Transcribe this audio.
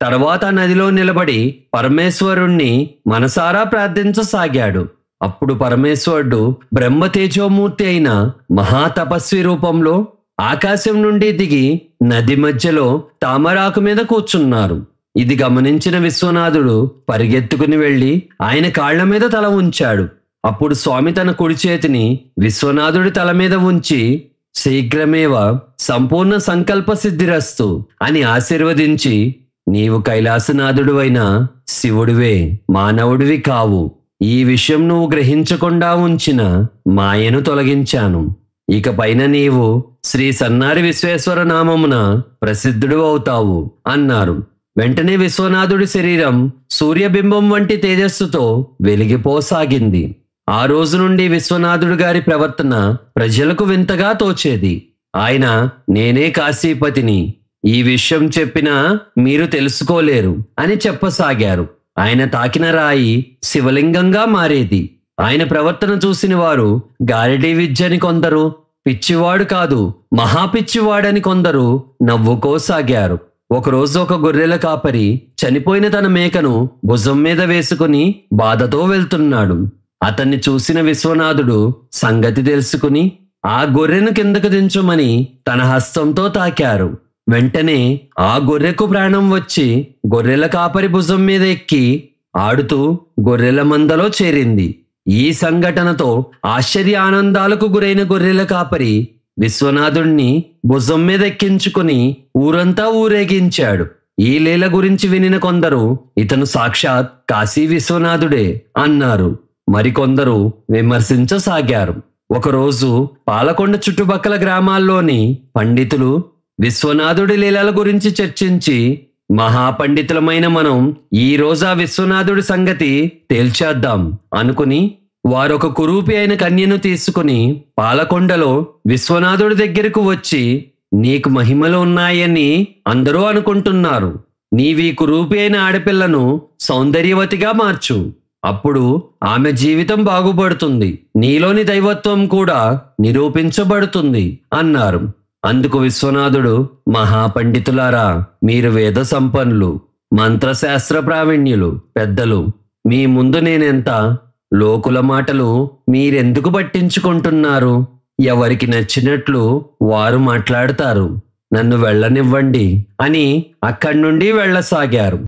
తర్వాత నదిలో నిలబడి పరమేశ్వరుణ్ణి మనసారా ప్రార్థించసాగాడు. అప్పుడు పరమేశ్వరుడు బ్రహ్మ తేజోమూర్తి అయిన మహాతపస్వి రూపంలో ఆకాశం నుండి దిగి నది మధ్యలో తామరాకు మీద కూర్చున్నారు. ఇది గమనించిన విశ్వనాథుడు పరిగెత్తుకుని వెళ్లి ఆయన కాళ్ల మీద తల ఉంచాడు. అప్పుడు స్వామి తన కుడి చేతిని విశ్వనాథుడి తల మీద ఉంచి శీఘ్రమేవ సంపూర్ణ సంకల్ప సిద్ధిరస్తు అని ఆశీర్వదించి, నీవు కైలాసనాథుడు అయిన శివుడివే, మానవుడివి కావు. ఈ విషయం నువ్వు గ్రహించకుండా ఉంచిన మాయను తొలగించాను. ఇక పైన నీవు శ్రీ సన్నారి విశ్వేశ్వర నామమున ప్రసిద్ధుడు అవుతావు అన్నారు. వెంటనే విశ్వనాథుడి శరీరం సూర్యబింబం వంటి తేజస్సుతో వెలిగిపోసాగింది. ఆ రోజు నుండి విశ్వనాథుడు గారి ప్రవర్తన ప్రజలకు వింతగా తోచేది. ఆయన, నేనే కాశీపతిని, ఈ విషయం చెప్పినా మీరు తెలుసుకోలేరు అని చెప్పసాగారు. ఆయన తాకిన రాయి శివలింగంగా మారేది. ఆయన ప్రవర్తన చూసిన వారు గారడీ విద్యని కొందరు, పిచ్చివాడు కాదు మహాపిచ్చివాడని కొందరు నవ్వుకోసాగారు. ఒకరోజు ఒక గొర్రెల కాపరి చనిపోయిన తన మేకను భుజం మీద వేసుకుని బాధతో వెళ్తున్నాడు. అతన్ని చూసిన విశ్వనాథుడు సంగతి తెలుసుకుని ఆ గొర్రెను కిందకు దించుమని తన హస్తంతో తాకారు. వెంటనే ఆ గొర్రెకు ప్రాణం వచ్చి గొర్రెల కాపరి భుజం మీద ఎక్కి ఆడుతూ గొర్రెల మందలో చేరింది. ఈ సంఘటనతో ఆశ్చర్య ఆనందాలకు గురైన గొర్రెల కాపరి విశ్వనాథుణ్ణి భుజం మీద ఎక్కించుకుని ఊరంతా ఊరేగించాడు. ఈ లీల గురించి వినిన కొందరు ఇతను సాక్షాత్ కాశీ విశ్వనాథుడే అన్నారు. మరికొందరు విమర్శించసాగారు. ఒకరోజు పాలకొండ చుట్టుపక్కల గ్రామాల్లోని పండితులు విశ్వనాథుడి లీలల గురించి చర్చించి, మహాపండితులమైన మనం ఈ రోజు ఆ విశ్వనాథుడి సంగతి తేల్చేద్దాం అనుకుని వారొక కురూపి అయిన కన్యను తీసుకుని పాలకొండలో విశ్వనాథుడి దగ్గరకు వచ్చి, నీకు మహిమలు ఉన్నాయని అందరూ అనుకుంటున్నారు. నీవీ కురూపి అయిన ఆడపిల్లను సౌందర్యవతిగా మార్చు. అప్పుడు ఆమె జీవితం బాగుపడుతుంది, నీలోని దైవత్వం కూడా నిరూపించబడుతుంది అన్నారు. అందుకు విశ్వనాథుడు, మహాపండితులారా, మీరు వేద సంపన్నులు, మంత్రశాస్త్ర ప్రావీణ్యులు, పెద్దలు, మీ ముందు నేనెంత, లోకుల మాటలు మీరెందుకు పట్టించుకుంటున్నారు? ఎవరికి నచ్చినట్లు వారు మాట్లాడతారు, నన్ను వెళ్ళనివ్వండి అని అక్కడి నుండి వెళ్ళసాగారు.